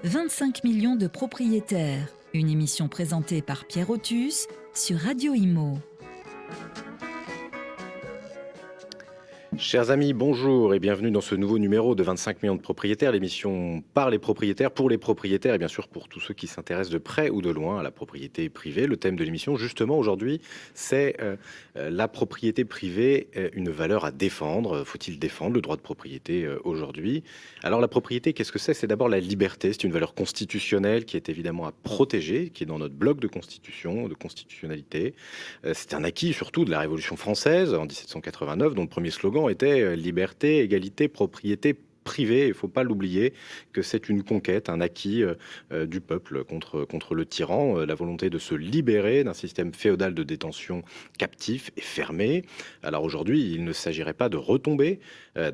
25 millions de propriétaires. Une émission présentée par Pierre Otus sur Radio Imo. Chers amis, bonjour et bienvenue dans ce nouveau numéro de 25 millions de propriétaires, l'émission par les propriétaires, pour les propriétaires et bien sûr pour tous ceux qui s'intéressent de près ou de loin à la propriété privée. Le thème de l'émission, justement, aujourd'hui, c'est la propriété privée, une valeur à défendre. Faut-il défendre le droit de propriété aujourd'hui? Alors la propriété, qu'est-ce que c'est? C'est d'abord la liberté, c'est une valeur constitutionnelle qui est évidemment à protéger, qui est dans notre bloc de constitution, de constitutionnalité. C'est un acquis surtout de la Révolution française en 1789, dont le premier slogan était liberté, égalité, propriété privée. Il ne faut pas l'oublier que c'est une conquête, un acquis du peuple contre le tyran, la volonté de se libérer d'un système féodal de détention captif et fermé. Alors aujourd'hui, il ne s'agirait pas de retomber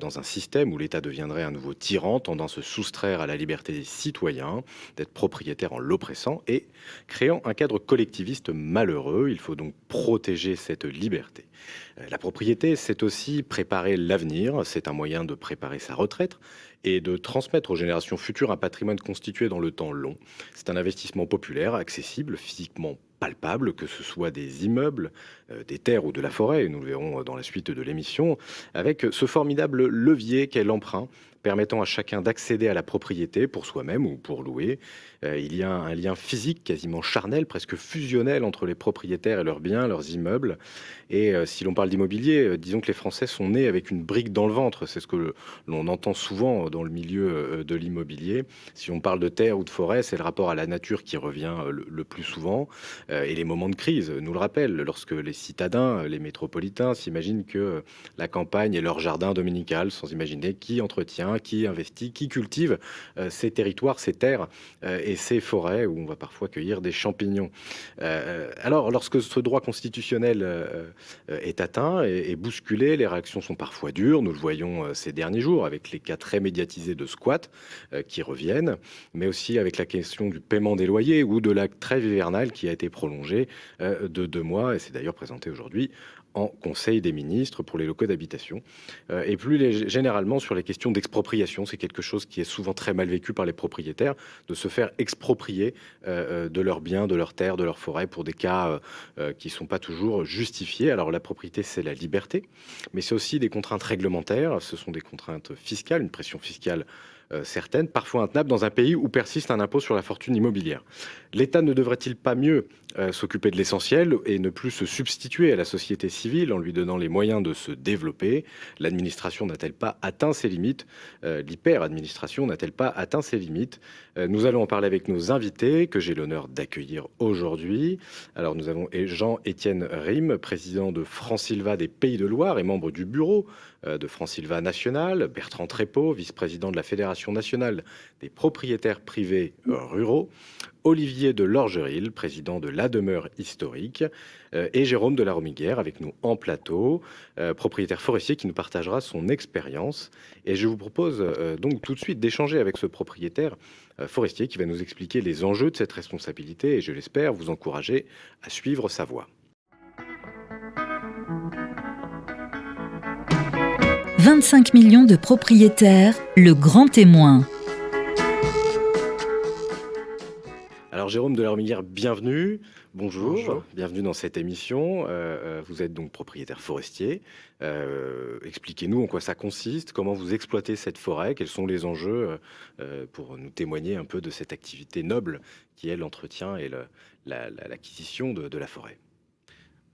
dans un système où l'État deviendrait un nouveau tyran, tendant à se soustraire à la liberté des citoyens, d'être propriétaire en l'oppressant et créant un cadre collectiviste malheureux. Il faut donc protéger cette liberté. La propriété, c'est aussi préparer l'avenir, c'est un moyen de préparer sa retraite et de transmettre aux générations futures un patrimoine constitué dans le temps long. C'est un investissement populaire, accessible, physiquement palpable, que ce soit des immeubles, des terres ou de la forêt, et nous le verrons dans la suite de l'émission, avec ce formidable levier qu'est l'emprunt, permettant à chacun d'accéder à la propriété pour soi-même ou pour louer. Il y a un lien physique quasiment charnel, presque fusionnel entre les propriétaires et leurs biens, leurs immeubles. Et si l'on parle d'immobilier, disons que les Français sont nés avec une brique dans le ventre. C'est ce que l'on entend souvent dans le milieu de l'immobilier. Si on parle de terre ou de forêt, c'est le rapport à la nature qui revient le plus souvent. Et les moments de crise nous le rappellent, lorsque les citadins, les métropolitains s'imaginent que la campagne est leur jardin dominical, sans imaginer qui entretient, qui investit, qui cultive ces territoires, ces terres et ces forêts où on va parfois cueillir des champignons. Alors, lorsque ce droit constitutionnel est atteint et bousculé, les réactions sont parfois dures. Nous le voyons ces derniers jours avec les cas très médiatisés de squat qui reviennent, mais aussi avec la question du paiement des loyers ou de la trêve hivernale qui a été prolongée de 2 mois, et c'est d'ailleurs présenté aujourd'hui en Conseil des ministres pour les locaux d'habitation. Et plus généralement sur les questions d'expropriation, c'est quelque chose qui est souvent très mal vécu par les propriétaires, de se faire exproprier de leurs biens, de leurs terres, de leurs forêts pour des cas qui ne sont pas toujours justifiés. Alors la propriété, c'est la liberté, mais c'est aussi des contraintes réglementaires, ce sont des contraintes fiscales, une pression fiscale certaine, parfois intenable, dans un pays où persiste un impôt sur la fortune immobilière. L'État ne devrait-il pas mieux s'occuper de l'essentiel et ne plus se substituer à la société civile en lui donnant les moyens de se développer? L'administration n'a-t-elle pas atteint ses limites? L'hyper-administration n'a-t-elle pas atteint ses limites? Nous allons en parler avec nos invités que j'ai l'honneur d'accueillir aujourd'hui. Alors nous avons Jean-Étienne Rime, président de Francilva des Pays de Loire et membre du bureau de Francilva National, Bertrand Trépeau, vice-président de la Fédération nationale des propriétaires privés ruraux, Olivier de Lorgeril, président de La Demeure historique, et Jérôme de la Romiguière avec nous en plateau, propriétaire forestier qui nous partagera son expérience. Et je vous propose donc tout de suite d'échanger avec ce propriétaire forestier qui va nous expliquer les enjeux de cette responsabilité et je l'espère vous encourager à suivre sa voie. 25 millions de propriétaires, le grand témoin. Alors Jérôme de la Romiguière, bienvenue. Bonjour. Bonjour. Bienvenue dans cette émission. Vous êtes donc propriétaire forestier. Expliquez-nous en quoi ça consiste, comment vous exploitez cette forêt, quels sont les enjeux pour nous témoigner un peu de cette activité noble qui est l'entretien et l'acquisition de la forêt.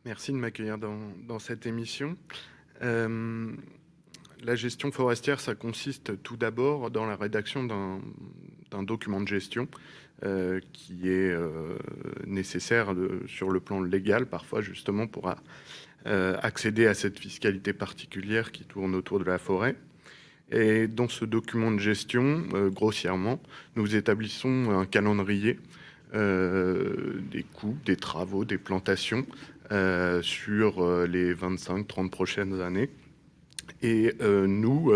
Merci de m'accueillir dans cette émission. La gestion forestière, ça consiste tout d'abord dans la rédaction d'un document de gestion qui est nécessaire sur le plan légal, parfois justement pour accéder à cette fiscalité particulière qui tourne autour de la forêt. Et dans ce document de gestion, grossièrement, nous établissons un calendrier des coûts, des travaux, des plantations sur les 25-30 prochaines années. Et nous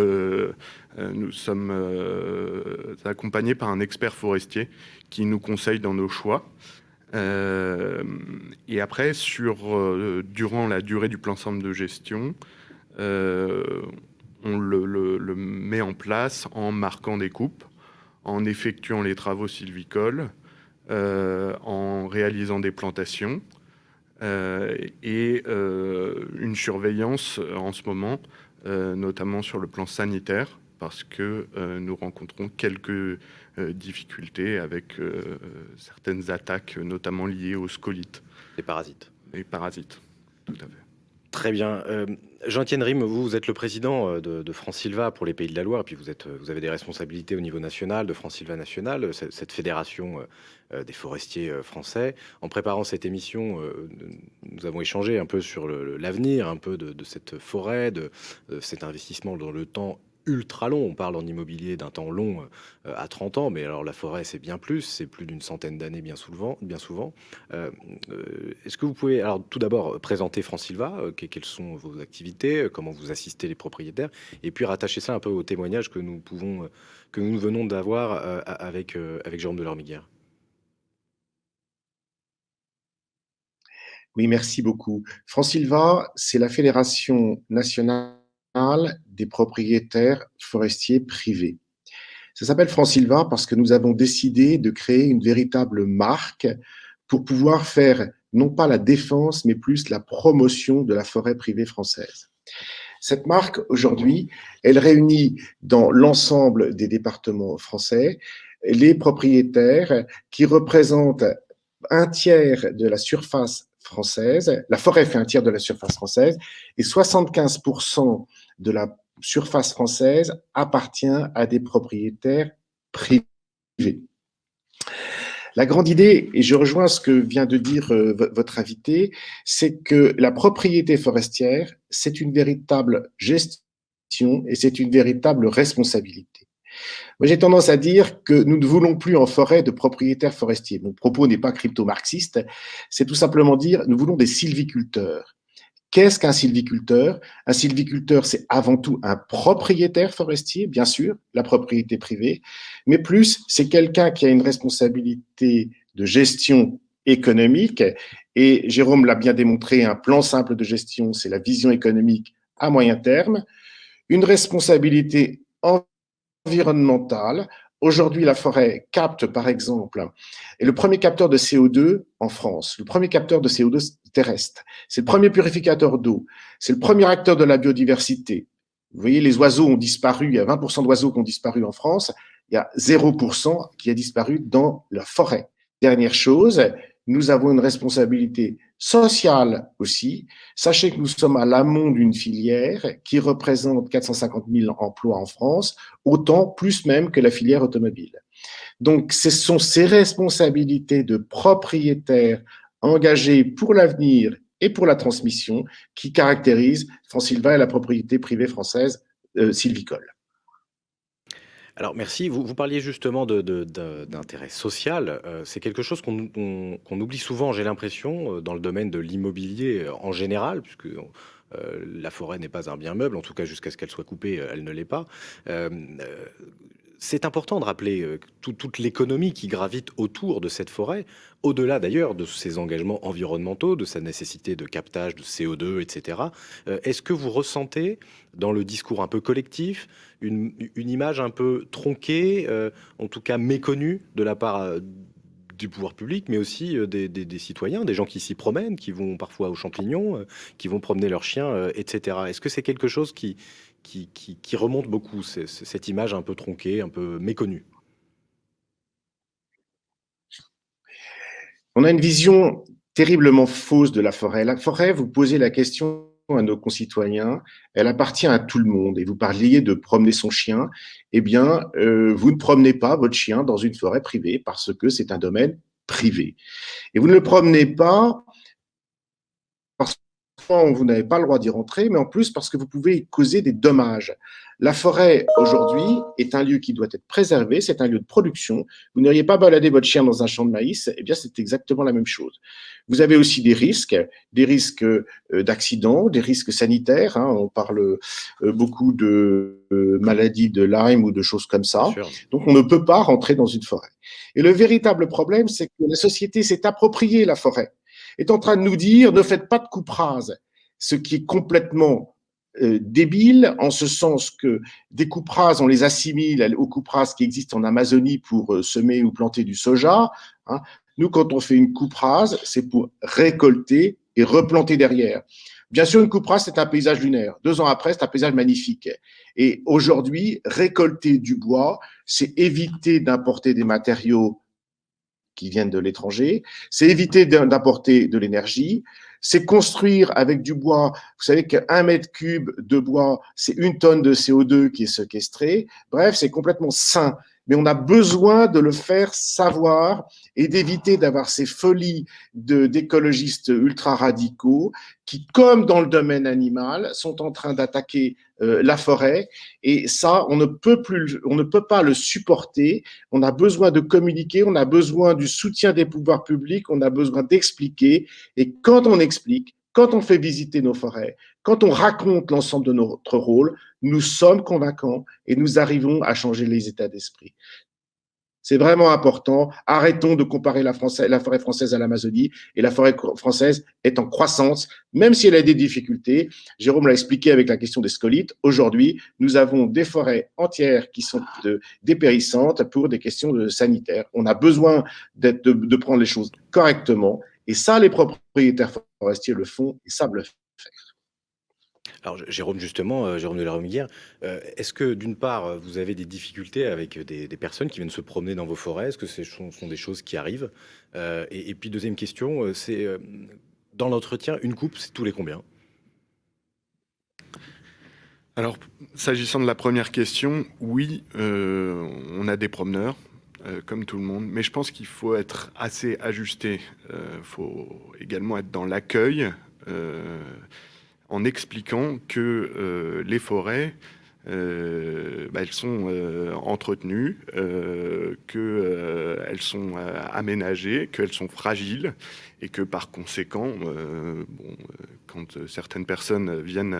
sommes accompagnés par un expert forestier qui nous conseille dans nos choix. Et après, durant la durée du plan ensemble de gestion, on le met en place en marquant des coupes, en effectuant les travaux sylvicoles, en réalisant des plantations et une surveillance en ce moment, notamment sur le plan sanitaire, parce que nous rencontrons quelques difficultés avec certaines attaques, notamment liées aux scolites. Les parasites. Les parasites, tout à fait. Très bien. Jean-Étienne Rime, vous êtes le président de France Sylva pour les Pays de la Loire, et puis vous avez des responsabilités au niveau national de France Sylva National, cette fédération des forestiers français. En préparant cette émission, nous avons échangé un peu sur l'avenir un peu de cette forêt, de cet investissement dans le temps ultra long. On parle en immobilier d'un temps long à 30 ans, mais alors la forêt, c'est bien plus, c'est plus d'une centaine d'années bien souvent. Est-ce que vous pouvez, alors tout d'abord, présenter France Sylva, quelles sont vos activités, comment vous assistez les propriétaires, et puis rattacher ça un peu au témoignage que nous venons d'avoir avec Jérôme de Lormiguière. Oui, merci beaucoup. France Sylva, c'est la Fédération nationale des propriétaires forestiers privés. Ça s'appelle France Sylva parce que nous avons décidé de créer une véritable marque pour pouvoir faire non pas la défense, mais plus la promotion de la forêt privée française. Cette marque, aujourd'hui, elle réunit dans l'ensemble des départements français les propriétaires qui représentent un tiers de la surface française, la forêt fait un tiers de la surface française, et 75% de la surface française appartient à des propriétaires privés. La grande idée, et je rejoins ce que vient de dire votre invité, c'est que la propriété forestière, c'est une véritable gestion et c'est une véritable responsabilité. Moi, j'ai tendance à dire que nous ne voulons plus en forêt de propriétaires forestiers. Mon propos n'est pas crypto-marxiste, c'est tout simplement dire nous voulons des sylviculteurs. Qu'est-ce qu'un sylviculteur? Un sylviculteur, c'est avant tout un propriétaire forestier, bien sûr, la propriété privée, mais plus, c'est quelqu'un qui a une responsabilité de gestion économique, et Jérôme l'a bien démontré, un plan simple de gestion, c'est la vision économique à moyen terme, une responsabilité environnementale. Aujourd'hui, la forêt capte, par exemple, est le premier capteur de CO2 en France, le premier capteur de CO2 terrestre. C'est le premier purificateur d'eau. C'est le premier acteur de la biodiversité. Vous voyez, les oiseaux ont disparu. Il y a 20% d'oiseaux qui ont disparu en France. Il y a 0% qui a disparu dans la forêt. Dernière chose, nous avons une responsabilité sociale aussi. Sachez que nous sommes à l'amont d'une filière qui représente 450 000 emplois en France, autant, plus même que la filière automobile. Donc, ce sont ces responsabilités de propriétaires engagés pour l'avenir et pour la transmission qui caractérisent France Sylva et la propriété privée française sylvicole. Alors merci, vous parliez justement d'intérêt social. C'est quelque chose qu'on oublie souvent, j'ai l'impression, dans le domaine de l'immobilier en général, puisque la forêt n'est pas un bien meuble, en tout cas jusqu'à ce qu'elle soit coupée, elle ne l'est pas. C'est important de rappeler toute l'économie qui gravite autour de cette forêt, au-delà d'ailleurs de ses engagements environnementaux, de sa nécessité de captage de CO2, etc. Est-ce que vous ressentez dans le discours un peu collectif une image un peu tronquée, en tout cas méconnue de la part du pouvoir public, mais aussi des citoyens, des gens qui s'y promènent, qui vont parfois aux champignons, qui vont promener leurs chiens, etc. Est-ce que c'est quelque chose qui remonte beaucoup, cette image un peu tronquée, un peu méconnue? On a une vision terriblement fausse de la forêt. La forêt, vous posez la question à nos concitoyens, elle appartient à tout le monde. Et vous parliez de promener son chien. Eh bien, vous ne promenez pas votre chien dans une forêt privée parce que c'est un domaine privé. Et vous ne le promenez pas parce que vous n'avez pas le droit d'y rentrer, mais en plus parce que vous pouvez causer des dommages. La forêt, aujourd'hui, est un lieu qui doit être préservé, c'est un lieu de production. Vous n'iriez pas balader votre chien dans un champ de maïs, eh bien, c'est exactement la même chose. Vous avez aussi des risques d'accidents, des risques sanitaires. Hein, on parle beaucoup de maladies de Lyme ou de choses comme ça. Donc, on ne peut pas rentrer dans une forêt. Et le véritable problème, c'est que la société s'est appropriée la forêt, est en train de nous dire ne faites pas de coupe rase, ce qui est complètement débile, en ce sens que des coupes rases, on les assimile aux coupes rases qui existent en Amazonie pour semer ou planter du soja. Hein. Nous, quand on fait une coupe rase, c'est pour récolter et replanter derrière. Bien sûr, une coupe rase, c'est un paysage lunaire. 2 ans après, c'est un paysage magnifique. Et aujourd'hui, récolter du bois, c'est éviter d'importer des matériaux qui viennent de l'étranger, c'est éviter d'importer de l'énergie, c'est construire avec du bois. Vous savez qu'1 mètre cube de bois, c'est 1 tonne de CO2 qui est séquestrée. Bref, c'est complètement sain. Mais on a besoin de le faire savoir et d'éviter d'avoir ces folies d'écologistes ultra radicaux qui, comme dans le domaine animal, sont en train d'attaquer la forêt. Et ça, on ne peut pas le supporter. On a besoin de communiquer, on a besoin du soutien des pouvoirs publics, on a besoin d'expliquer. Et quand on explique, quand on fait visiter nos forêts, quand on raconte l'ensemble de notre rôle, nous sommes convaincants et nous arrivons à changer les états d'esprit. C'est vraiment important. Arrêtons de comparer la forêt française à l'Amazonie. Et la forêt française est en croissance, même si elle a des difficultés. Jérôme l'a expliqué avec la question des scolites. Aujourd'hui, nous avons des forêts entières qui sont dépérissantes pour des questions sanitaires. On a besoin de prendre les choses correctement. Et ça, les propriétaires forestiers le font et savent le faire. Alors Jérôme, justement, Jérôme de la Romiguière, est-ce que d'une part, vous avez des difficultés avec des personnes qui viennent se promener dans vos forêts? Est-ce que ce sont des choses qui arrivent? Et puis deuxième question, c'est dans l'entretien, une coupe, c'est tous les combien? Alors, s'agissant de la première question, oui, on a des promeneurs, comme tout le monde, mais je pense qu'il faut être assez ajusté. Il faut également être dans l'accueil, en expliquant que les forêts, elles sont entretenues, qu'elles sont aménagées, qu'elles sont fragiles, et que par conséquent, quand certaines personnes viennent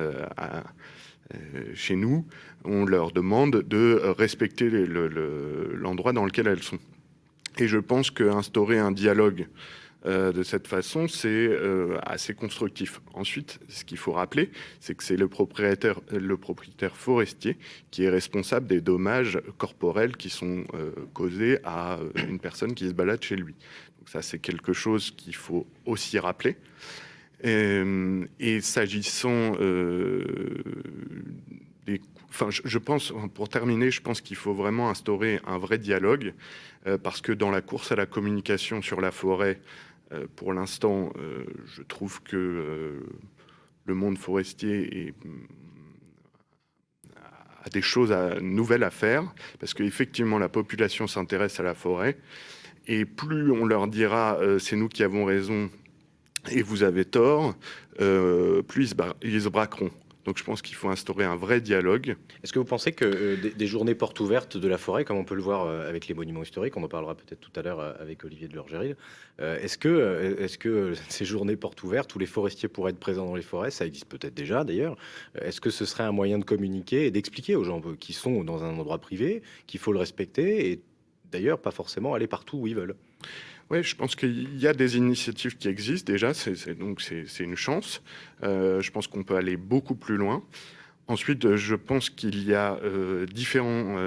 chez nous, on leur demande de respecter l'endroit dans lequel elles sont. Et je pense qu'instaurer un dialogue de cette façon, c'est assez constructif. Ensuite, ce qu'il faut rappeler, c'est que c'est le propriétaire forestier qui est responsable des dommages corporels qui sont causés à une personne qui se balade chez lui. Donc ça, c'est quelque chose qu'il faut aussi rappeler. Et s'agissant je pense, pour terminer, je pense qu'il faut vraiment instaurer un vrai dialogue parce que dans la course à la communication sur la forêt, pour l'instant, je trouve que le monde forestier a des choses nouvelles à faire parce qu'effectivement, la population s'intéresse à la forêt et plus on leur dira c'est nous qui avons raison et vous avez tort, plus ils se braqueront. Donc je pense qu'il faut instaurer un vrai dialogue. Est-ce que vous pensez que des journées portes ouvertes de la forêt, comme on peut le voir avec les monuments historiques, on en parlera peut-être tout à l'heure avec Olivier de Lorgeril, est-ce que ces journées portes ouvertes où les forestiers pourraient être présents dans les forêts, ça existe peut-être déjà d'ailleurs, est-ce que ce serait un moyen de communiquer et d'expliquer aux gens qui sont dans un endroit privé qu'il faut le respecter et d'ailleurs pas forcément aller partout où ils veulent? Oui, je pense qu'il y a des initiatives qui existent déjà, donc c'est une chance. Je pense qu'on peut aller beaucoup plus loin. Ensuite, je pense qu'il y a différents...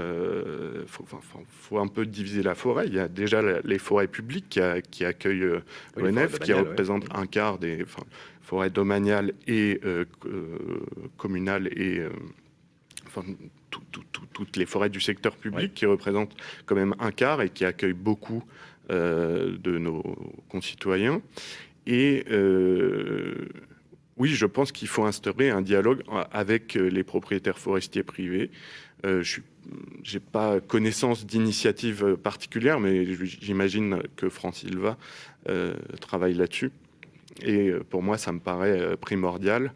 faut un peu diviser la forêt. Il y a déjà les forêts publiques qui accueillent l'ONF, qui représentent un quart des forêts domaniales et communales et... toutes les forêts du secteur public qui représentent quand même un quart et qui accueillent beaucoup de nos concitoyens. Et oui, je pense qu'il faut instaurer un dialogue avec les propriétaires forestiers privés. Je n'ai pas connaissance d'initiatives particulières, mais j'imagine que France Silva travaille là-dessus. Et pour moi, ça me paraît primordial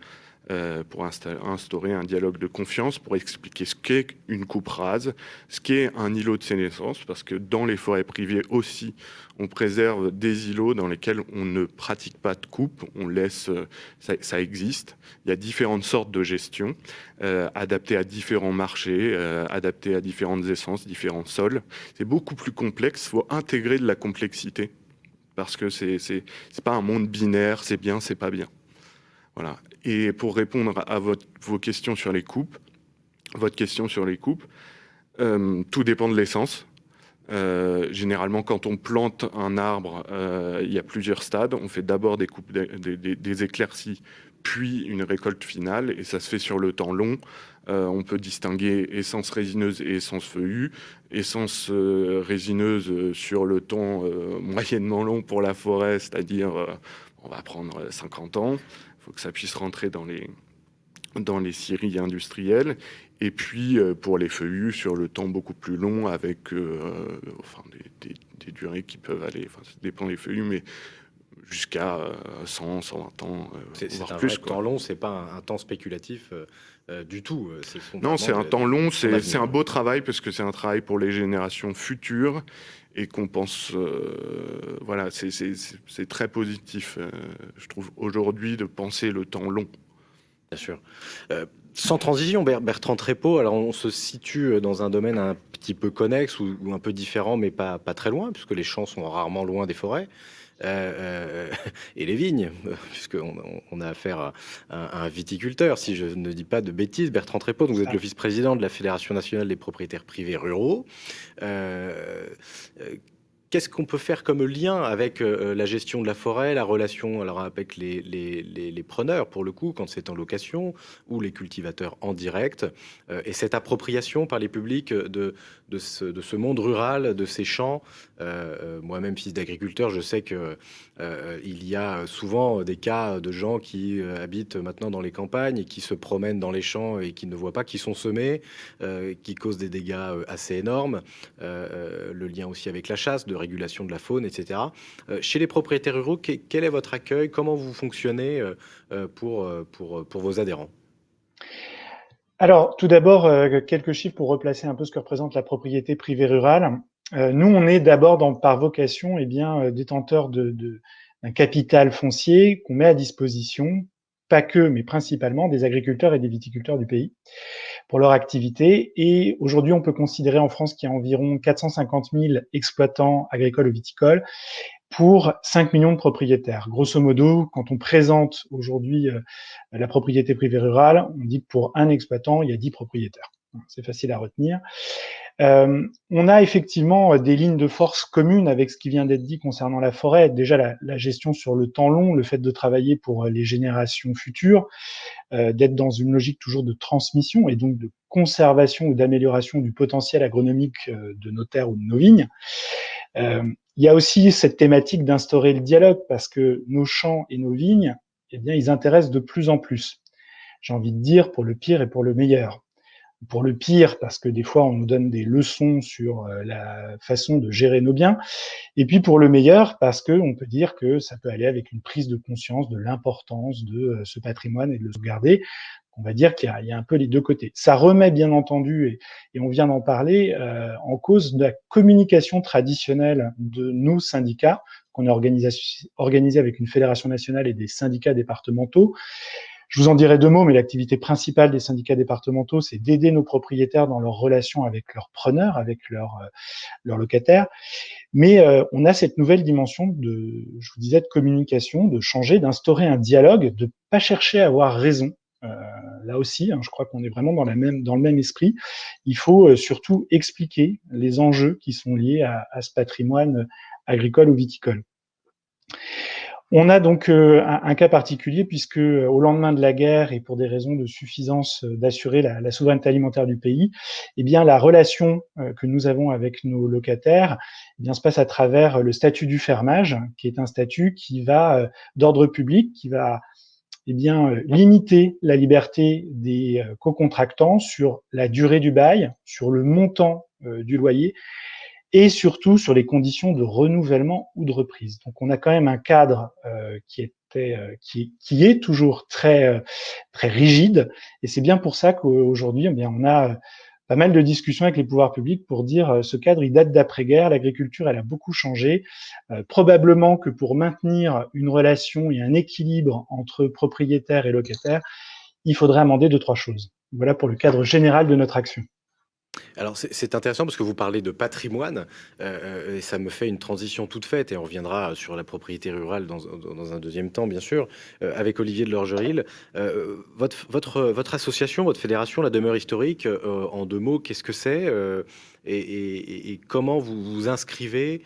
pour instaurer un dialogue de confiance, pour expliquer ce qu'est une coupe rase, ce qu'est un îlot de sénescence, parce que dans les forêts privées aussi, on préserve des îlots dans lesquels on ne pratique pas de coupe, on laisse, ça existe. Il y a différentes sortes de gestion, adaptées à différents marchés, adaptées à différentes essences, différents sols. C'est beaucoup plus complexe, il faut intégrer de la complexité, parce que c'est pas un monde binaire, c'est bien, c'est pas bien. Voilà. Et pour répondre à vos questions sur les coupes, votre question sur les coupes, tout dépend de l'essence. Généralement, quand on plante un arbre, il y a plusieurs stades. On fait d'abord des coupes, des éclaircies, puis une récolte finale, et ça se fait sur le temps long. On peut distinguer essence résineuse et essence feuillue. Essence résineuse sur le temps moyennement long pour la forêt, c'est-à-dire on va prendre 50 ans. Il faut que ça puisse rentrer dans les scieries industrielles. Et puis pour les feuillus sur le temps beaucoup plus long avec des durées qui peuvent aller, ça dépend des feuillus, mais jusqu'à 100, 120 ans, C'est voire un plus. vrai temps long, c'est pas un temps spéculatif du tout. Non, c'est un temps long, c'est avenir. un beau travail parce que c'est un travail pour les générations futures et qu'on pense, voilà, c'est très positif, je trouve, aujourd'hui de penser le temps long. Bien sûr. Sans transition, Bertrand Trépeau, alors on se situe dans un domaine un petit peu connexe ou un peu différent, mais pas très loin, puisque les champs sont rarement loin des forêts. Et les vignes, puisqu'on a affaire à un viticulteur, si je ne dis pas de bêtises. Bertrand Trépeau, donc vous êtes le vice-président de la Fédération nationale des propriétaires privés ruraux. Qu'est-ce qu'on peut faire comme lien avec la gestion de la forêt, la relation alors avec les preneurs, pour le coup, quand c'est en location, ou les cultivateurs en direct, et cette appropriation par les publics de ce monde rural, de ces champs. Moi-même, fils d'agriculteur, je sais que il y a souvent des cas de gens qui habitent maintenant dans les campagnes et qui se promènent dans les champs et qui ne voient pas, qui sont semés, qui causent des dégâts assez énormes. Le lien aussi avec la chasse, de régulation de la faune, etc. Chez les propriétaires ruraux, quel est votre accueil? Comment vous fonctionnez pour vos adhérents? Alors, tout d'abord, quelques chiffres pour replacer un peu ce que représente la propriété privée rurale. Nous, on est d'abord par vocation, détenteur d'un capital foncier qu'on met à disposition, pas que, mais principalement des agriculteurs et des viticulteurs du pays pour leur activité. Et aujourd'hui, on peut considérer en France qu'il y a environ 450 000 exploitants agricoles ou viticoles pour 5 millions de propriétaires. Grosso modo, quand on présente aujourd'hui la propriété privée rurale, on dit que pour un exploitant, il y a 10 propriétaires. C'est facile à retenir. On a effectivement des lignes de force communes avec ce qui vient d'être dit concernant la forêt. Déjà, la gestion sur le temps long, le fait de travailler pour les générations futures, d'être dans une logique toujours de transmission et donc de conservation ou d'amélioration du potentiel agronomique de nos terres ou de nos vignes. Il y a aussi cette thématique d'instaurer le dialogue parce que nos champs et nos vignes, eh bien, ils intéressent de plus en plus. J'ai envie de dire pour le pire et pour le meilleur. Pour le pire, parce que des fois, on nous donne des leçons sur la façon de gérer nos biens. Et puis pour le meilleur, parce que on peut dire que ça peut aller avec une prise de conscience de l'importance de ce patrimoine et de le sauvegarder. On va dire qu'il y a un peu les deux côtés. Ça remet bien entendu, et on vient d'en parler, en cause de la communication traditionnelle de nos syndicats, qu'on a organisé avec une fédération nationale et des syndicats départementaux. Je vous en dirai deux mots, mais l'activité principale des syndicats départementaux, c'est d'aider nos propriétaires dans leur relation avec leurs preneurs, avec leurs locataires. Mais on a cette nouvelle dimension je vous disais, de communication, de changer, d'instaurer un dialogue, de pas chercher à avoir raison. Là aussi, je crois qu'on est vraiment dans le même esprit. Il faut surtout expliquer les enjeux qui sont liés à ce patrimoine agricole ou viticole. On a donc un cas particulier puisque au lendemain de la guerre et pour des raisons de suffisance d'assurer la souveraineté alimentaire du pays, eh bien la relation que nous avons avec nos locataires, eh bien se passe à travers le statut du fermage, qui est un statut qui va d'ordre public, qui va limiter la liberté des co-contractants sur la durée du bail, sur le montant du loyer et surtout sur les conditions de renouvellement ou de reprise. Donc on a quand même un cadre qui est toujours très rigide, et c'est bien pour ça qu'aujourd'hui on a pas mal de discussions avec les pouvoirs publics pour dire ce cadre il date d'après-guerre, l'agriculture elle a beaucoup changé, probablement que pour maintenir une relation et un équilibre entre propriétaires et locataires, il faudrait amender 2-3 choses. Voilà pour le cadre général de notre action. Alors c'est intéressant parce que vous parlez de patrimoine, et ça me fait une transition toute faite et on reviendra sur la propriété rurale dans un deuxième temps bien sûr, avec Olivier de Lorgeril. Votre association, votre fédération, la Demeure historique, en 2 mots, qu'est-ce que c'est? Et comment vous vous inscrivez,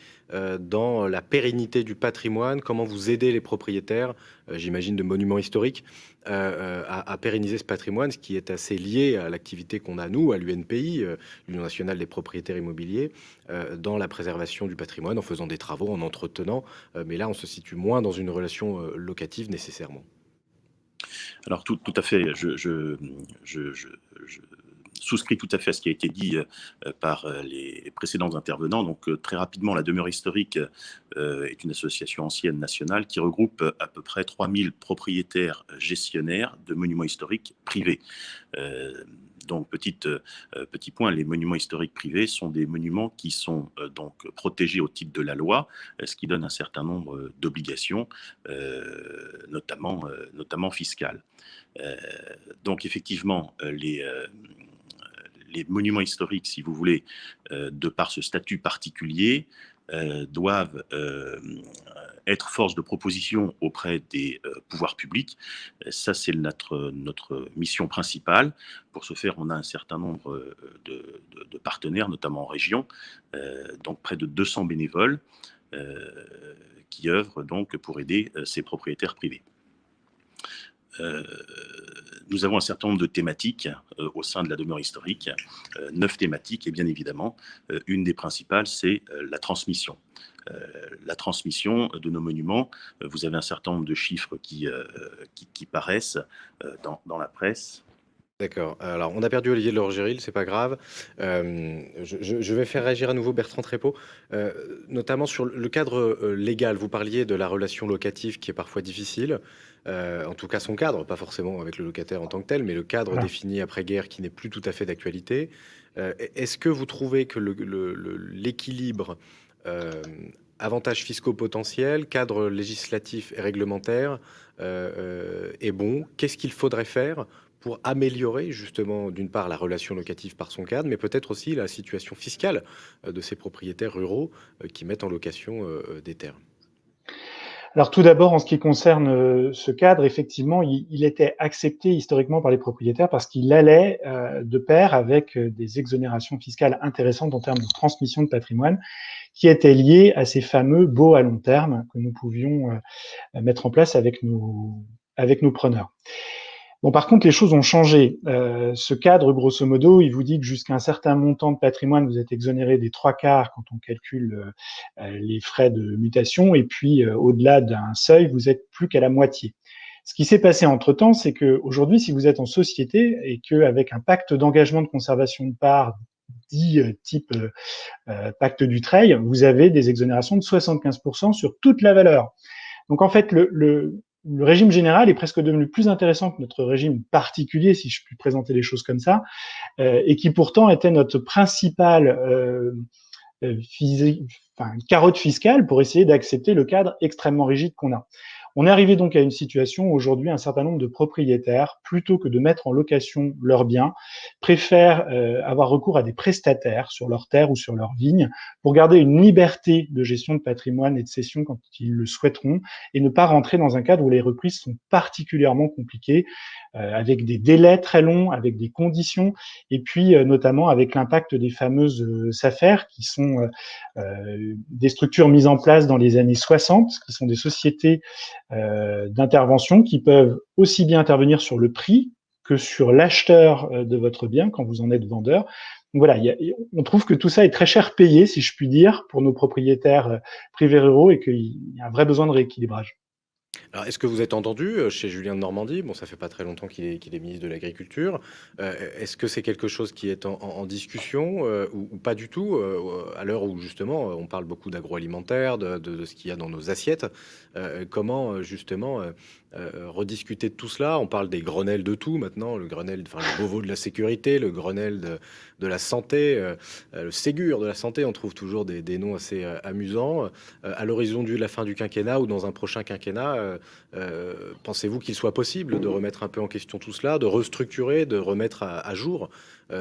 dans la pérennité du patrimoine? Comment vous aidez les propriétaires, j'imagine de monuments historiques, à pérenniser ce patrimoine, ce qui est assez lié à l'activité qu'on a nous, à l'UNPI, l'Union nationale des propriétaires immobiliers, dans la préservation du patrimoine, en faisant des travaux, en entretenant. Mais là, on se situe moins dans une relation locative nécessairement. Alors tout à fait, je souscris tout à fait à ce qui a été dit par les précédents intervenants. Donc très rapidement, la Demeure historique est une association ancienne nationale qui regroupe à peu près 3000 propriétaires gestionnaires de monuments historiques privés. Donc, petit point, les monuments historiques privés sont des monuments qui sont donc protégés au titre de la loi, ce qui donne un certain nombre d'obligations, notamment fiscales. Donc, effectivement, les monuments historiques, si vous voulez, de par ce statut particulier, doivent être force de proposition auprès des pouvoirs publics. Ça, c'est notre mission principale. Pour ce faire, on a un certain nombre de partenaires, notamment en région, donc près de 200 bénévoles qui œuvrent donc pour aider ces propriétaires privés. Nous avons un certain nombre de thématiques au sein de la Demeure historique, 9 thématiques, et bien évidemment, une des principales, c'est la transmission. La transmission de nos monuments, vous avez un certain nombre de chiffres qui paraissent dans la presse. D'accord. Alors, on a perdu Olivier de Lorgeril, c'est pas grave. Je vais faire réagir à nouveau Bertrand Trépeau, notamment sur le cadre légal. Vous parliez de la relation locative qui est parfois difficile, en tout cas son cadre, pas forcément avec le locataire en tant que tel, mais le cadre Voilà. défini après-guerre qui n'est plus tout à fait d'actualité. Est-ce que vous trouvez que l'équilibre avantages fiscaux potentiels, cadre législatif et réglementaire est bon? Qu'est-ce qu'il faudrait faire pour améliorer justement, d'une part, la relation locative par son cadre, mais peut-être aussi la situation fiscale de ces propriétaires ruraux qui mettent en location des terres? Alors tout d'abord, en ce qui concerne ce cadre, effectivement, il était accepté historiquement par les propriétaires parce qu'il allait de pair avec des exonérations fiscales intéressantes en termes de transmission de patrimoine qui étaient liées à ces fameux baux à long terme que nous pouvions mettre en place avec nos preneurs. Bon, par contre, les choses ont changé. Ce cadre, grosso modo, il vous dit que jusqu'à un certain montant de patrimoine, vous êtes exonéré des 3/4 quand on calcule les frais de mutation, et puis au-delà d'un seuil, vous êtes plus qu'à la moitié. Ce qui s'est passé entre-temps, c'est qu'aujourd'hui, si vous êtes en société et qu'avec un pacte d'engagement de conservation de parts dit type pacte Dutreil, vous avez des exonérations de 75% sur toute la valeur. Donc en fait, le régime général est presque devenu plus intéressant que notre régime particulier, si je puis présenter les choses comme ça, et qui pourtant était notre principale carotte fiscale pour essayer d'accepter le cadre extrêmement rigide qu'on a. On est arrivé donc à une situation où aujourd'hui un certain nombre de propriétaires, plutôt que de mettre en location leurs biens, préfèrent avoir recours à des prestataires sur leurs terres ou sur leurs vignes pour garder une liberté de gestion de patrimoine et de cession quand ils le souhaiteront et ne pas rentrer dans un cadre où les reprises sont particulièrement compliquées, avec des délais très longs, avec des conditions, et puis notamment avec l'impact des fameuses SAFER, qui sont des structures mises en place dans les années 60, qui sont des sociétés d'intervention qui peuvent aussi bien intervenir sur le prix que sur l'acheteur de votre bien quand vous en êtes vendeur. Donc voilà, on trouve que tout ça est très cher payé, si je puis dire, pour nos propriétaires privés ruraux et qu'il y a un vrai besoin de rééquilibrage. Alors, est-ce que vous êtes entendu chez Julien de Normandie? Bon, ça fait pas très longtemps qu'il est ministre de l'Agriculture. Est-ce que c'est quelque chose qui est en discussion ou pas du tout à l'heure où justement on parle beaucoup d'agroalimentaire, de ce qu'il y a dans nos assiettes? Comment justement rediscuter de tout cela? On parle des Grenelles de tout maintenant, le Grenelle, enfin le Beauvau de la sécurité, le Grenelle de la santé, le Ségur de la santé. On trouve toujours des noms assez amusants. À l'horizon de la fin du quinquennat ou dans un prochain quinquennat, Pensez-vous qu'il soit possible de remettre un peu en question tout cela, de restructurer, de remettre à jour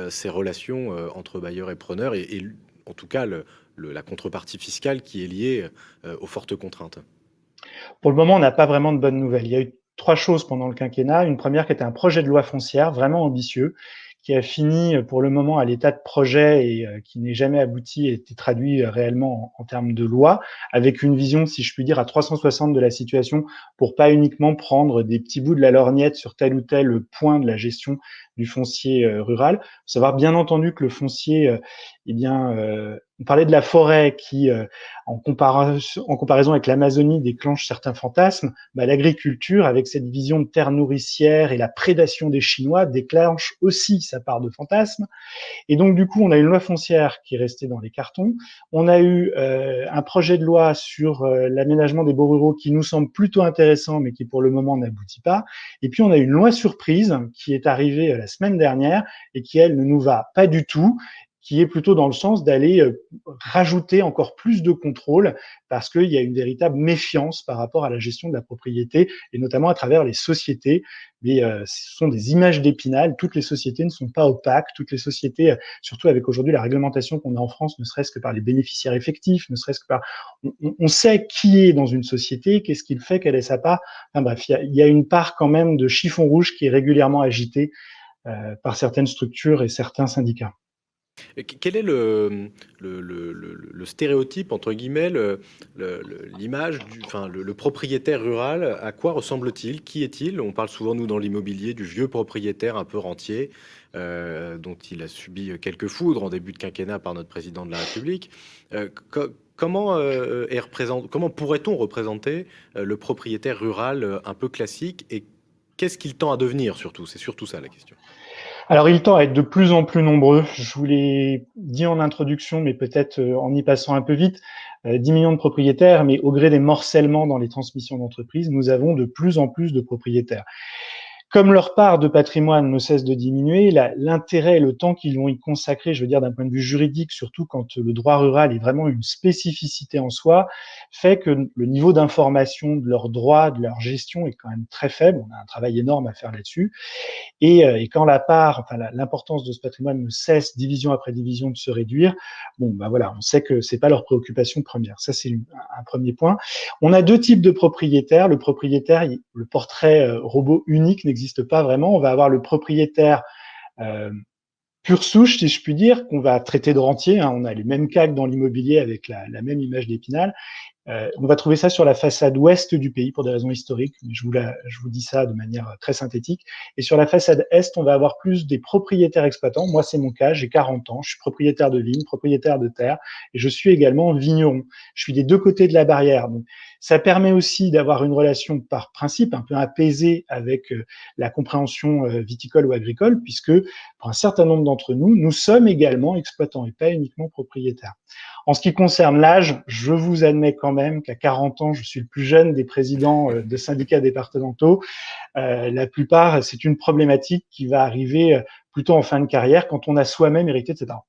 ces relations entre bailleurs et preneurs et en tout cas la contrepartie fiscale qui est liée aux fortes contraintes? Pour le moment, on n'a pas vraiment de bonnes nouvelles. Il y a eu 3 choses pendant le quinquennat. Une première qui était un projet de loi foncière vraiment ambitieux, qui a fini pour le moment à l'état de projet et qui n'est jamais abouti et été traduit réellement en termes de loi, avec une vision, si je puis dire, à 360 de la situation pour pas uniquement prendre des petits bouts de la lorgnette sur tel ou tel point de la gestion du foncier rural. Faut savoir bien entendu que le foncier, on parlait de la forêt qui, en comparaison avec l'Amazonie, déclenche certains fantasmes. L'agriculture, avec cette vision de terre nourricière et la prédation des Chinois, déclenche aussi sa part de fantasmes. Et donc, du coup, on a une loi foncière qui est restée dans les cartons. On a eu un projet de loi sur l'aménagement des beaux ruraux qui nous semble plutôt intéressant, mais qui pour le moment n'aboutit pas. Et puis, on a une loi surprise qui est arrivée la semaine dernière et qui, elle, ne nous va pas du tout, qui est plutôt dans le sens d'aller rajouter encore plus de contrôle parce qu'il y a une véritable méfiance par rapport à la gestion de la propriété et notamment à travers les sociétés. Mais ce sont des images d'Épinal. Toutes les sociétés ne sont pas opaques. Toutes les sociétés, surtout avec aujourd'hui la réglementation qu'on a en France, ne serait-ce que par les bénéficiaires effectifs, ne serait-ce que par... On sait qui est dans une société, qu'est-ce qu'il fait, quelle est sa part. Enfin, bref, il y a une part quand même de chiffon rouge qui est régulièrement agitée par certaines structures et certains syndicats. Et quel est le stéréotype, entre guillemets, l'image le propriétaire rural? À quoi ressemble-t-il? Qui est-il? On parle souvent, nous, dans l'immobilier, du vieux propriétaire un peu rentier, dont il a subi quelques foudres en début de quinquennat par notre président de la République. Comment pourrait-on représenter le propriétaire rural un peu classique et qu'est-ce qu'il tend à devenir surtout? C'est surtout ça la question. Alors, il tend à être de plus en plus nombreux. Je vous l'ai dit en introduction, mais peut-être en y passant un peu vite, 10 millions de propriétaires, mais au gré des morcellement dans les transmissions d'entreprises, nous avons de plus en plus de propriétaires. Comme leur part de patrimoine ne cesse de diminuer, l'intérêt et le temps qu'ils vont y consacrer, je veux dire d'un point de vue juridique, surtout quand le droit rural est vraiment une spécificité en soi, fait que le niveau d'information de leurs droits, de leur gestion est quand même très faible. On a un travail énorme à faire là-dessus. Et quand l'importance de ce patrimoine ne cesse, division après division, de se réduire, voilà, on sait que c'est pas leur préoccupation première. Ça, c'est un premier point. On a 2 types de propriétaires. Le propriétaire, le portrait robot unique n'existe pas vraiment. On va avoir le propriétaire pure souche, si je puis dire, qu'on va traiter de rentier. On a les mêmes cas que dans l'immobilier avec la même image d'Épinal. On va trouver ça sur la façade ouest du pays pour des raisons historiques, mais je vous dis ça de manière très synthétique. Et sur la façade est, on va avoir plus des propriétaires exploitants. Moi, c'est mon cas, j'ai 40 ans, je suis propriétaire de vignes, propriétaire de terre, et je suis également vigneron. Je suis des 2 côtés de la barrière. Donc, ça permet aussi d'avoir une relation par principe un peu apaisée avec la compréhension viticole ou agricole, puisque pour un certain nombre d'entre nous, nous sommes également exploitants et pas uniquement propriétaires. En ce qui concerne l'âge, je vous admets quand même qu'à 40 ans, je suis le plus jeune des présidents de syndicats départementaux. La plupart, c'est une problématique qui va arriver plutôt en fin de carrière quand on a soi-même hérité de ses parents.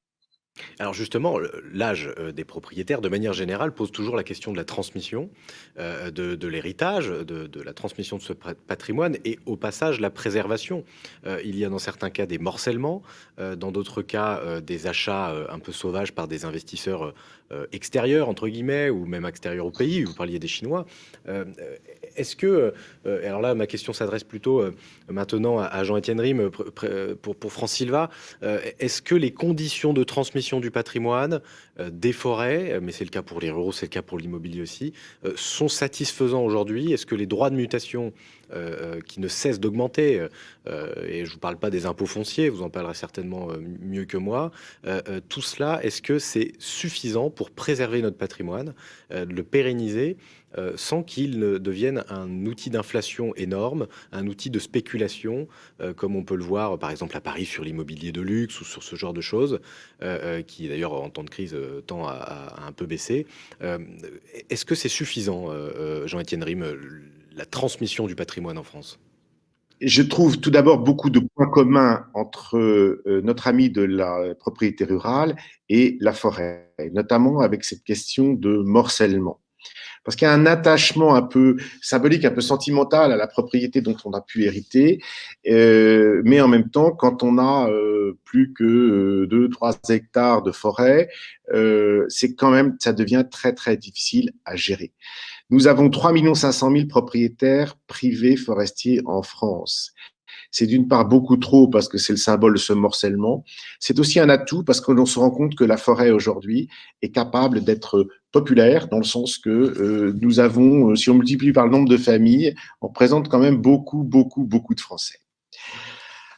Alors justement, l'âge des propriétaires, de manière générale, pose toujours la question de la transmission, de l'héritage, de la transmission de ce patrimoine et au passage la préservation. Il y a dans certains cas des morcellements, dans d'autres cas des achats un peu sauvages par des investisseurs extérieurs, entre guillemets, ou même extérieurs au pays. Vous parliez des Chinois. Est-ce que, alors là, ma question s'adresse plutôt maintenant à Jean-Étienne Rime pour France Silva. Est-ce que les conditions de transmission du patrimoine, des forêts, mais c'est le cas pour les ruraux, c'est le cas pour l'immobilier aussi, sont satisfaisants aujourd'hui? Est-ce que les droits de mutation qui ne cessent d'augmenter, et je ne vous parle pas des impôts fonciers, vous en parlerez certainement mieux que moi, tout cela, est-ce que c'est suffisant pour préserver notre patrimoine, le pérenniser, sans qu'il ne devienne un outil d'inflation énorme, un outil de spéculation, comme on peut le voir par exemple à Paris sur l'immobilier de luxe ou sur ce genre de choses, qui d'ailleurs en temps de crise tend à un peu baisser. Est-ce que c'est suffisant, Jean-Étienne Rime, la transmission du patrimoine en France? Je trouve tout d'abord beaucoup de points communs entre notre ami de la propriété rurale et la forêt, notamment avec cette question de morcellement. parce qu'il y a un attachement un peu symbolique, un peu sentimental à la propriété dont on a pu hériter, mais en même temps, quand on a plus que 2-3 hectares de forêt, c'est quand même, ça devient très très difficile à gérer. Nous avons 3 500 000 propriétaires privés forestiers en France. C'est d'une part beaucoup trop parce que c'est le symbole de ce morcellement. C'est aussi un atout parce que l'on se rend compte que la forêt aujourd'hui est capable d'être populaire dans le sens que nous avons, si on multiplie par le nombre de familles, on présente quand même beaucoup de Français.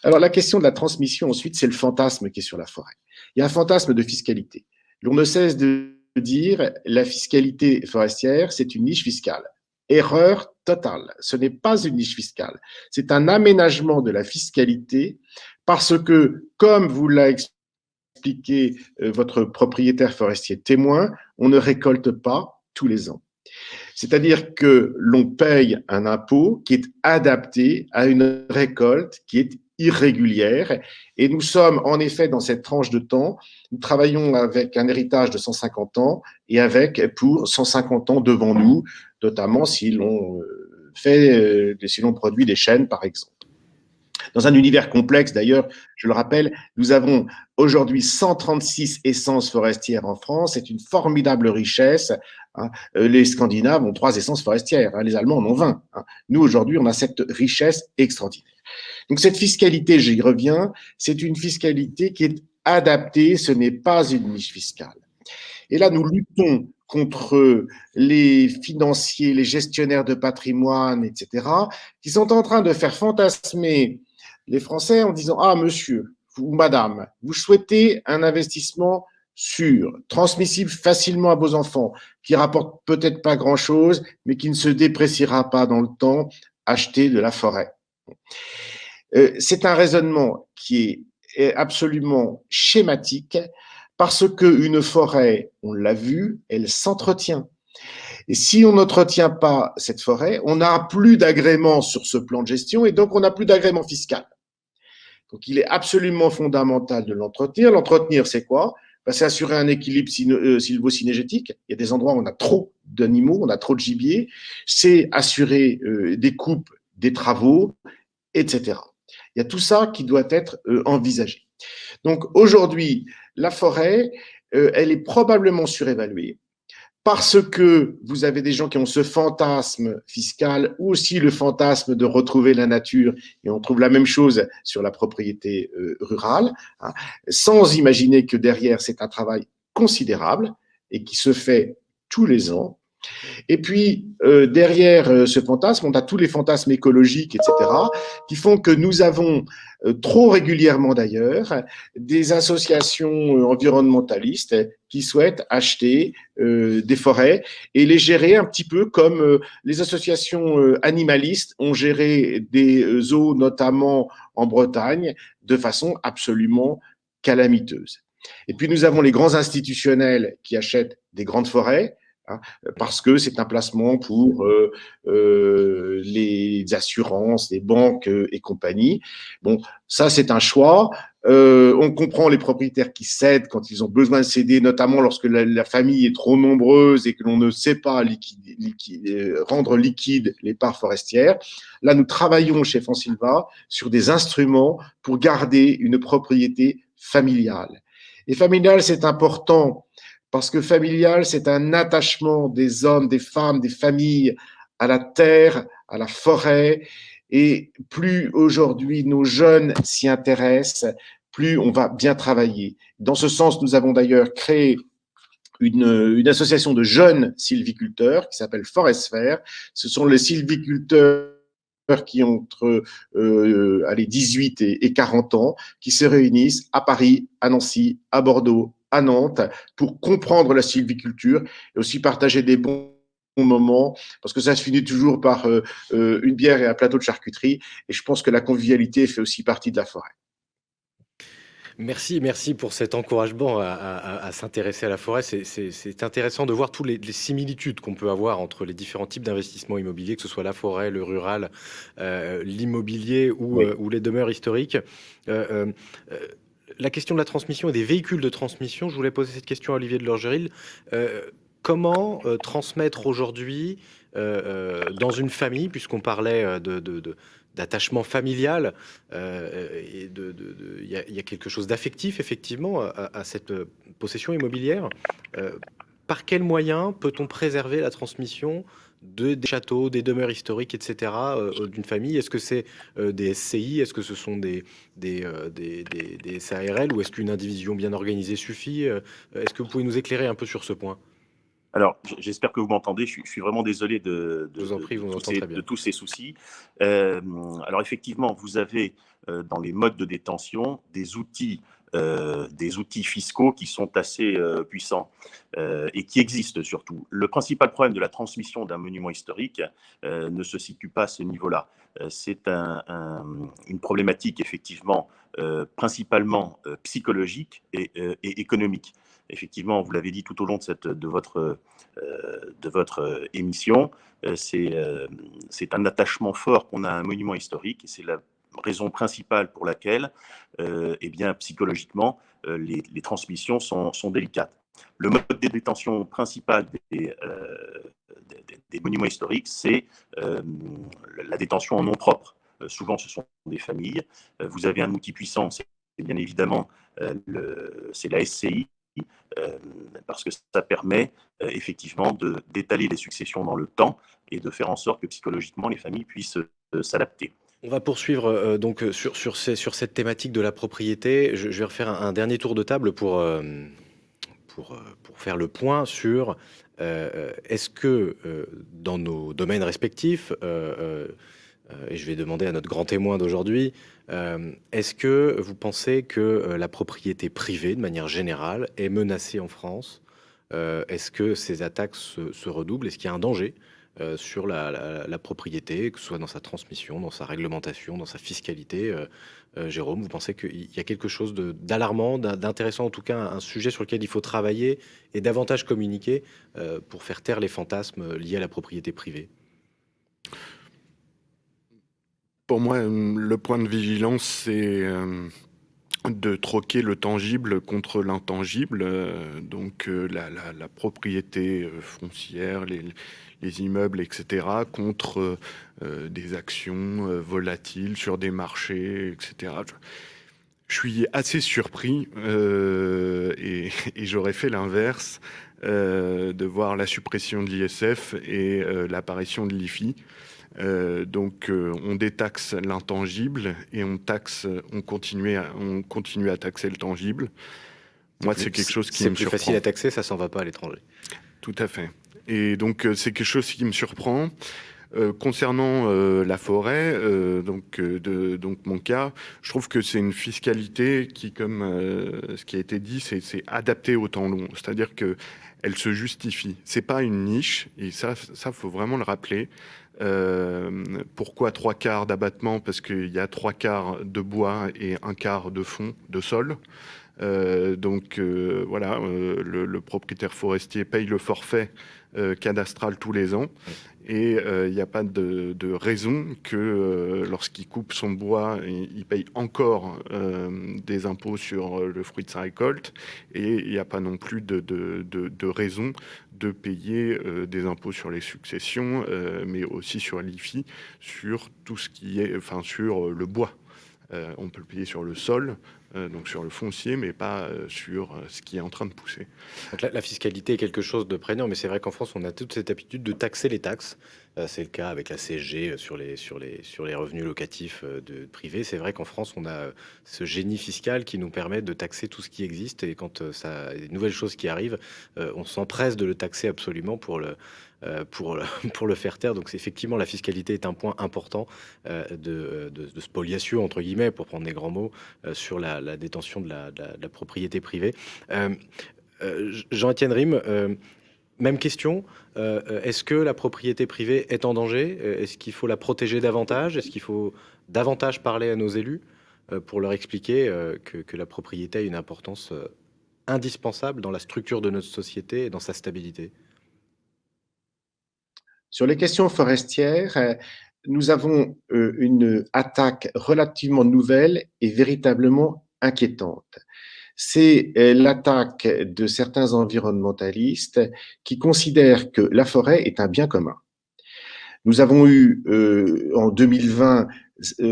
Alors la question de la transmission ensuite, c'est le fantasme qui est sur la forêt. Il y a un fantasme de fiscalité. L'on ne cesse de dire la fiscalité forestière, c'est une niche fiscale. Erreur totale. Ce n'est pas une niche fiscale. C'est un aménagement de la fiscalité parce que, comme vous l'a expliqué votre propriétaire forestier témoin, on ne récolte pas tous les ans. C'est-à-dire que l'on paye un impôt qui est adapté à une récolte qui est irrégulière. Et nous sommes en effet dans cette tranche de temps, nous travaillons avec un héritage de 150 ans et avec pour 150 ans devant nous, notamment si l'on si l'on produit des chênes par exemple. Dans un univers complexe, d'ailleurs, je le rappelle, nous avons aujourd'hui 136 essences forestières en France. C'est une formidable richesse. Les Scandinaves ont 3 essences forestières. Les Allemands en ont 20. Nous, aujourd'hui, on a cette richesse extraordinaire. Donc, cette fiscalité, j'y reviens, c'est une fiscalité qui est adaptée. Ce n'est pas une niche fiscale. Et là, nous luttons contre les financiers, les gestionnaires de patrimoine, etc., qui sont en train de faire fantasmer les Français en disant « Ah, monsieur ou madame, vous souhaitez un investissement sûr, transmissible facilement à vos enfants, qui rapporte peut-être pas grand-chose, mais qui ne se dépréciera pas dans le temps, achetez de la forêt. » C'est un raisonnement qui est absolument schématique parce qu'une forêt, on l'a vu, elle s'entretient. Et si on n'entretient pas cette forêt, on n'a plus d'agrément sur ce plan de gestion et donc on n'a plus d'agrément fiscal. Donc il est absolument fondamental de l'entretenir. L'entretenir, c'est quoi? C'est assurer un équilibre sylvo-cynégétique. Il y a des endroits où on a trop d'animaux, on a trop de gibier. C'est assurer des coupes, des travaux, etc. Il y a tout ça qui doit être envisagé. Donc aujourd'hui, la forêt, elle est probablement surévaluée parce que vous avez des gens qui ont ce fantasme fiscal ou aussi le fantasme de retrouver la nature, et on trouve la même chose sur la propriété rurale, sans imaginer que derrière c'est un travail considérable et qui se fait tous les ans. Et puis, derrière ce fantasme, on a tous les fantasmes écologiques, etc., qui font que nous avons, trop régulièrement d'ailleurs, des associations environnementalistes qui souhaitent acheter des forêts et les gérer un petit peu comme les associations animalistes ont géré des zoos, notamment en Bretagne, de façon absolument calamiteuse. Et puis, nous avons les grands institutionnels qui achètent des grandes forêts, parce que c'est un placement pour les assurances, les banques et compagnie. Bon, ça, c'est un choix. On comprend les propriétaires qui cèdent quand ils ont besoin de céder, notamment lorsque la famille est trop nombreuse et que l'on ne sait pas rendre liquide les parts forestières. Là, nous travaillons chez Fonsilva sur des instruments pour garder une propriété familiale. Et familiale, c'est important parce que familial, c'est un attachement des hommes, des femmes, des familles à la terre, à la forêt. Et plus aujourd'hui nos jeunes s'y intéressent, plus on va bien travailler. Dans ce sens, nous avons d'ailleurs créé une association de jeunes sylviculteurs qui s'appelle Forestsphère. Ce sont les sylviculteurs qui ont entre 18 et 40 ans, qui se réunissent à Paris, à Nancy, à Bordeaux, à Nantes, pour comprendre la sylviculture et aussi partager des bons moments, parce que ça se finit toujours par une bière et un plateau de charcuterie, et je pense que la convivialité fait aussi partie de la forêt. Merci pour cet encouragement à s'intéresser à la forêt. C'est intéressant de voir toutes les similitudes qu'on peut avoir entre les différents types d'investissements immobiliers, que ce soit la forêt, le rural, l'immobilier ou les demeures historiques. La question de la transmission et des véhicules de transmission, je voulais poser cette question à Olivier de Lorgeril. comment transmettre aujourd'hui dans une famille, puisqu'on parlait d'attachement familial, et il y a quelque chose d'affectif, effectivement, à cette possession immobilière. Par quels moyens peut-on préserver la transmission des châteaux, des demeures historiques, etc., d'une famille? Est-ce que c'est des SCI? Est-ce que ce sont des SARL? Ou est-ce qu'une indivision bien organisée suffit? Est-ce que vous pouvez nous éclairer un peu sur ce point? Alors, j'espère que vous m'entendez. Je suis vraiment désolé Je vous en prie, je vous entends très bien. de tous ces soucis. Alors, effectivement, vous avez dans les modes de détention des outils fiscaux qui sont assez puissants et qui existent surtout. Le principal problème de la transmission d'un monument historique ne se situe pas à ce niveau-là. C'est une problématique effectivement principalement psychologique et économique. Effectivement, vous l'avez dit tout au long de votre émission, c'est un attachement fort qu'on a à un monument historique et c'est la raison principale pour laquelle, eh bien, psychologiquement, les transmissions sont délicates. Le mode de détention principal des monuments historiques, c'est la détention en nom propre. Souvent, ce sont des familles. Vous avez un outil puissant, c'est bien évidemment c'est la SCI, parce que ça permet effectivement d'étaler les successions dans le temps et de faire en sorte que psychologiquement les familles puissent s'adapter. On va poursuivre donc sur cette thématique de la propriété. Je vais refaire un dernier tour de table pour faire le point sur est-ce que dans nos domaines respectifs, et je vais demander à notre grand témoin d'aujourd'hui, est-ce que vous pensez que la propriété privée, de manière générale, est menacée en France? Est-ce que ces attaques se redoublent? Est-ce qu'il y a un danger sur la propriété, que ce soit dans sa transmission, dans sa réglementation, dans sa fiscalité? Jérôme, vous pensez qu'il y a quelque chose d'alarmant, d'intéressant, en tout cas un sujet sur lequel il faut travailler et davantage communiquer pour faire taire les fantasmes liés à la propriété privée? Pour moi, le point de vigilance, c'est de troquer le tangible contre l'intangible. Donc la propriété foncière, les immeubles, etc., contre des actions volatiles sur des marchés, etc. Je suis assez surpris et j'aurais fait l'inverse de voir la suppression de l'ISF et l'apparition de l'IFI. Donc on détaxe l'intangible et on continue à taxer le tangible. Moi, c'est quelque chose qui me surprend. C'est plus facile à taxer, ça s'en va pas à l'étranger. Tout à fait. Et donc c'est quelque chose qui me surprend. Concernant la forêt, donc mon cas, je trouve que c'est une fiscalité qui, comme ce qui a été dit, c'est adapté au temps long. C'est-à-dire que elle se justifie. C'est pas une niche, et ça faut vraiment le rappeler. Pourquoi 3/4 d'abattement? Parce qu'il y a 3/4 de bois et 1/4 de fond, de sol. Donc voilà, le propriétaire forestier paye le forfait cadastral tous les ans. Et il n'y a pas de raison que lorsqu'il coupe son bois, il paye encore des impôts sur le fruit de sa récolte. Et il n'y a pas non plus de raison de payer des impôts sur les successions, mais aussi sur l'IFI, sur tout ce qui est, enfin sur le bois. On peut le payer sur le sol, donc sur le foncier, mais pas sur ce qui est en train de pousser. Donc la fiscalité est quelque chose de prégnant, mais c'est vrai qu'en France, on a toute cette habitude de taxer les taxes. C'est le cas avec la CSG sur les revenus locatifs de privés. C'est vrai qu'en France, on a ce génie fiscal qui nous permet de taxer tout ce qui existe. Et quand il y a des nouvelles choses qui arrivent, on s'empresse de le taxer absolument pour le faire taire. Donc effectivement, la fiscalité est un point important de spoliation, entre guillemets, pour prendre des grands mots, sur la détention de la propriété privée. Jean-Étienne Rime, même question. Est-ce que la propriété privée est en danger? Est-ce qu'il faut la protéger davantage? Est-ce qu'il faut davantage parler à nos élus pour leur expliquer que la propriété a une importance indispensable dans la structure de notre société et dans sa stabilité? Sur les questions forestières, nous avons une attaque relativement nouvelle et véritablement inquiétante. c'est l'attaque de certains environnementalistes qui considèrent que la forêt est un bien commun. Nous avons eu en 2020,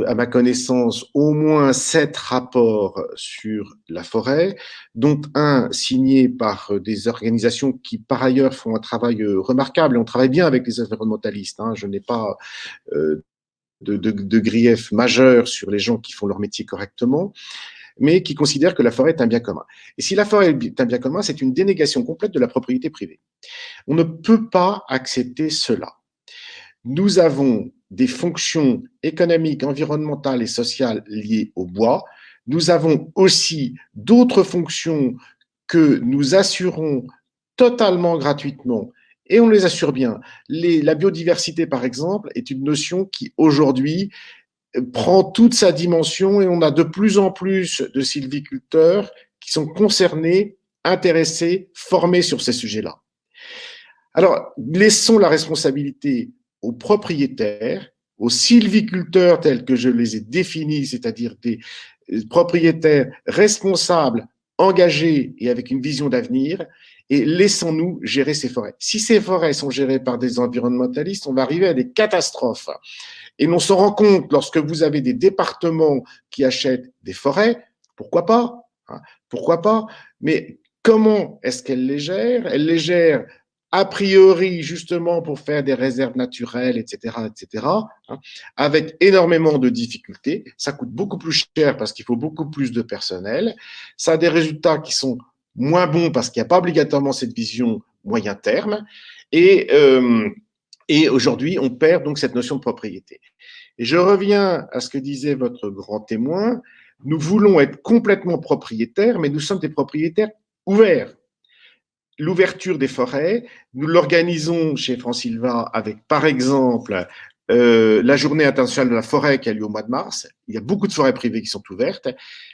à ma connaissance, au moins 7 rapports sur la forêt, dont un signé par des organisations qui, par ailleurs, font un travail remarquable. Et on travaille bien avec les environnementalistes. Je n'ai pas de grief majeur sur les gens qui font leur métier correctement, mais qui considèrent que la forêt est un bien commun. Et si la forêt est un bien commun, c'est une dénégation complète de la propriété privée. On ne peut pas accepter cela. Nous avons des fonctions économiques, environnementales et sociales liées au bois. Nous avons aussi d'autres fonctions que nous assurons totalement gratuitement, et on les assure bien. La biodiversité, par exemple, est une notion qui, aujourd'hui, prend toute sa dimension, et on a de plus en plus de sylviculteurs qui sont concernés, intéressés, formés sur ces sujets-là. Alors, laissons la responsabilité aux propriétaires, aux sylviculteurs tels que je les ai définis, c'est-à-dire des propriétaires responsables, engagés et avec une vision d'avenir, et laissons-nous gérer ces forêts. Si ces forêts sont gérées par des environnementalistes, on va arriver à des catastrophes. Et on se rend compte, lorsque vous avez des départements qui achètent des forêts, pourquoi pas, pourquoi pas, mais comment est-ce qu'elles les gèrent? Elles les gèrent a priori justement pour faire des réserves naturelles, etc., avec énormément de difficultés. Ça coûte beaucoup plus cher parce qu'il faut beaucoup plus de personnel. Ça a des résultats qui sont moins bons parce qu'il n'y a pas obligatoirement cette vision moyen terme. Et aujourd'hui, on perd donc cette notion de propriété. Et je reviens à ce que disait votre grand témoin. Nous voulons être complètement propriétaires, mais nous sommes des propriétaires ouverts. L'ouverture des forêts, nous l'organisons chez France-Sylva avec, par exemple, la journée internationale de la forêt qui a lieu au mois de mars. Il y a beaucoup de forêts privées qui sont ouvertes.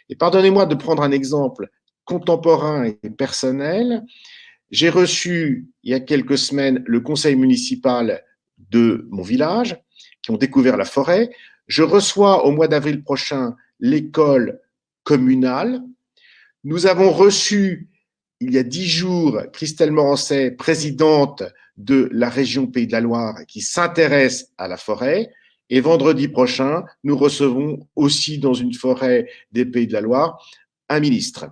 Et pardonnez-moi de prendre un exemple contemporain et personnel. J'ai reçu, il y a quelques semaines, le conseil municipal de mon village, qui ont découvert la forêt. Je reçois au mois d'avril prochain l'école communale. Nous avons reçu il y a 10 jours, Christelle Morancet, présidente de la région Pays de la Loire, qui s'intéresse à la forêt. Et vendredi prochain, nous recevons aussi dans une forêt des Pays de la Loire un ministre.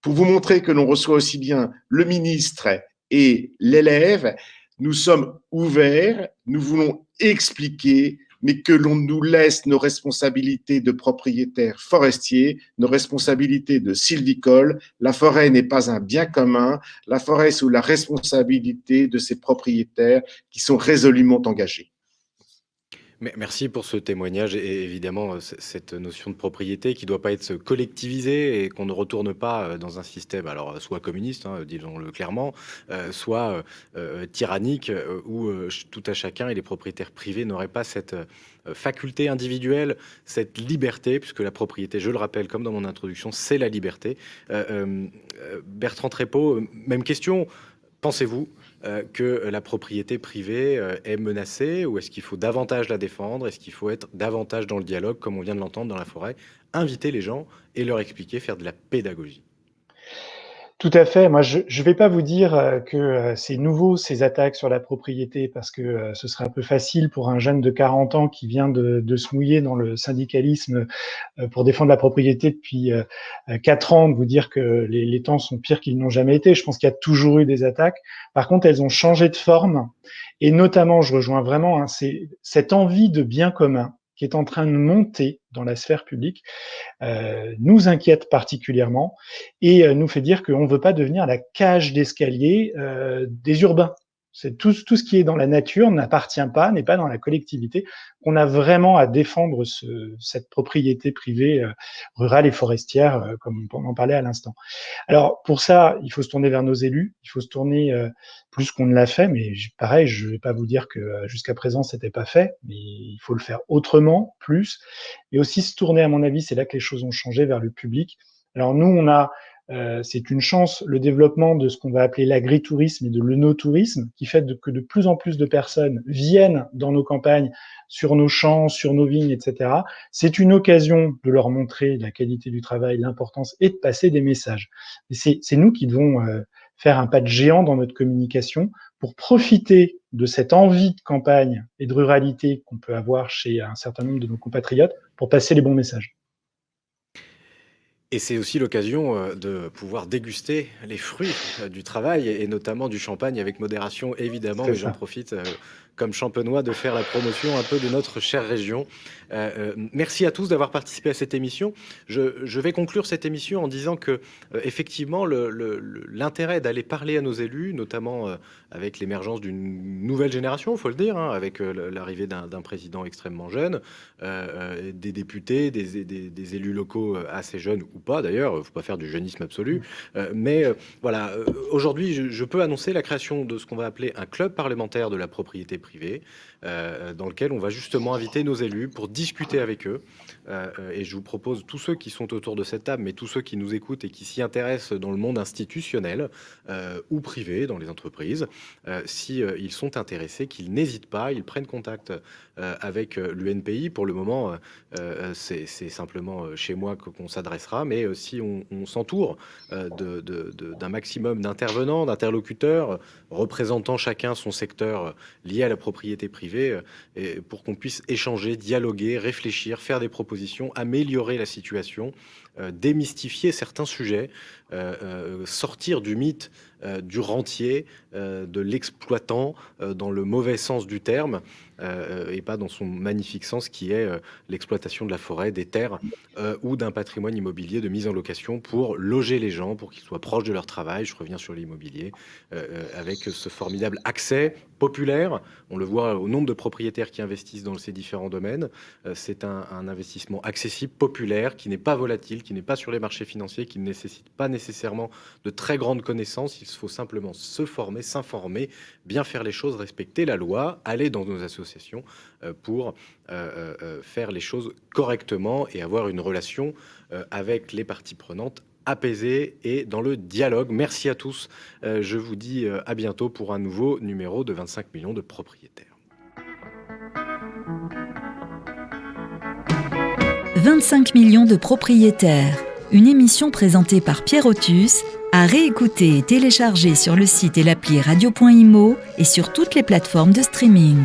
Pour vous montrer que l'on reçoit aussi bien le ministre et l'élève, nous sommes ouverts, nous voulons expliquer, mais que l'on nous laisse nos responsabilités de propriétaires forestiers, nos responsabilités de sylvicoles. La forêt n'est pas un bien commun, la forêt est sous la responsabilité de ses propriétaires qui sont résolument engagés. Merci pour ce témoignage et évidemment cette notion de propriété qui ne doit pas être collectivisée et qu'on ne retourne pas dans un système alors soit communiste, disons-le clairement, soit tyrannique où tout à chacun et les propriétaires privés n'auraient pas cette faculté individuelle, cette liberté, puisque la propriété, je le rappelle comme dans mon introduction, c'est la liberté. Bertrand Trépeau, même question, pensez-vous que la propriété privée est menacée ou est-ce qu'il faut davantage la défendre? Est-ce qu'il faut être davantage dans le dialogue comme on vient de l'entendre dans la forêt? Inviter les gens et leur expliquer, faire de la pédagogie. Tout à fait. Moi, je ne vais pas vous dire que c'est nouveau, ces attaques sur la propriété, parce que ce serait un peu facile pour un jeune de 40 ans qui vient de se mouiller dans le syndicalisme pour défendre la propriété depuis 4 ans, de vous dire que les temps sont pires qu'ils n'ont jamais été. Je pense qu'il y a toujours eu des attaques. Par contre, elles ont changé de forme. Et notamment, je rejoins vraiment, c'est cette envie de bien commun qui est en train de monter dans la sphère publique, nous inquiète particulièrement et nous fait dire qu'on ne veut pas devenir la cage d'escalier des urbains. C'est tout ce qui est dans la nature n'appartient pas, n'est pas dans la collectivité. On a vraiment à défendre cette propriété privée rurale et forestière, comme on en parlait à l'instant. Alors pour ça, il faut se tourner vers nos élus, il faut se tourner plus qu'on ne l'a fait, mais pareil, je ne vais pas vous dire que jusqu'à présent c'était pas fait, mais il faut le faire autrement, plus, et aussi se tourner, à mon avis, c'est là que les choses ont changé, vers le public. Alors nous, on a C'est une chance, le développement de ce qu'on va appeler l'agritourisme et de l'œnotourisme, qui fait que de plus en plus de personnes viennent dans nos campagnes, sur nos champs, sur nos vignes, etc. C'est une occasion de leur montrer la qualité du travail, l'importance, et de passer des messages. Et c'est nous qui devons faire un pas de géant dans notre communication pour profiter de cette envie de campagne et de ruralité qu'on peut avoir chez un certain nombre de nos compatriotes pour passer les bons messages. Et c'est aussi l'occasion de pouvoir déguster les fruits du travail et notamment du champagne avec modération, évidemment. C'est Mais j'en ça. profite comme champenois de faire la promotion un peu de notre chère région. Merci à tous d'avoir participé à cette émission. Je vais conclure cette émission en disant que effectivement l'intérêt d'aller parler à nos élus, notamment avec l'émergence d'une nouvelle génération, il faut le dire, hein, avec l'arrivée d'un président extrêmement jeune, des députés, des élus locaux assez jeunes ou pas d'ailleurs, il ne faut pas faire du jeunisme absolu, mais voilà, aujourd'hui je peux annoncer la création de ce qu'on va appeler un club parlementaire de la propriété privée, dans lequel on va justement inviter nos élus pour discuter avec eux, et je vous propose, tous ceux qui sont autour de cette table, mais tous ceux qui nous écoutent et qui s'y intéressent dans le monde institutionnel ou privé, dans les entreprises, si ils sont intéressés, qu'ils n'hésitent pas, ils prennent contact avec l'UNPI. Pour le moment, c'est simplement chez moi qu'on s'adressera, mais si on s'entoure d'un maximum d'intervenants, d'interlocuteurs, représentant chacun son secteur lié à la propriété privée, et pour qu'on puisse échanger, dialoguer, réfléchir, faire des propositions, améliorer la situation, démystifier certains sujets, sortir du mythe du rentier, de l'exploitant, dans le mauvais sens du terme, et pas dans son magnifique sens qui est l'exploitation de la forêt, des terres ou d'un patrimoine immobilier de mise en location pour loger les gens, pour qu'ils soient proches de leur travail. Je reviens sur l'immobilier, avec ce formidable accès populaire. On le voit au nombre de propriétaires qui investissent dans ces différents domaines. C'est un investissement accessible, populaire, qui n'est pas volatile, qui n'est pas sur les marchés financiers, qui ne nécessite pas nécessairement de très grandes connaissances. Il faut simplement se former, s'informer, bien faire les choses, respecter la loi, aller dans nos associations pour faire les choses correctement et avoir une relation avec les parties prenantes apaisée et dans le dialogue. Merci à tous. Je vous dis à bientôt pour un nouveau numéro de 25 millions de propriétaires. 25 millions de propriétaires. Une émission présentée par Pierre Othus, à réécouter et télécharger sur le site et l'appli radio.imo et sur toutes les plateformes de streaming.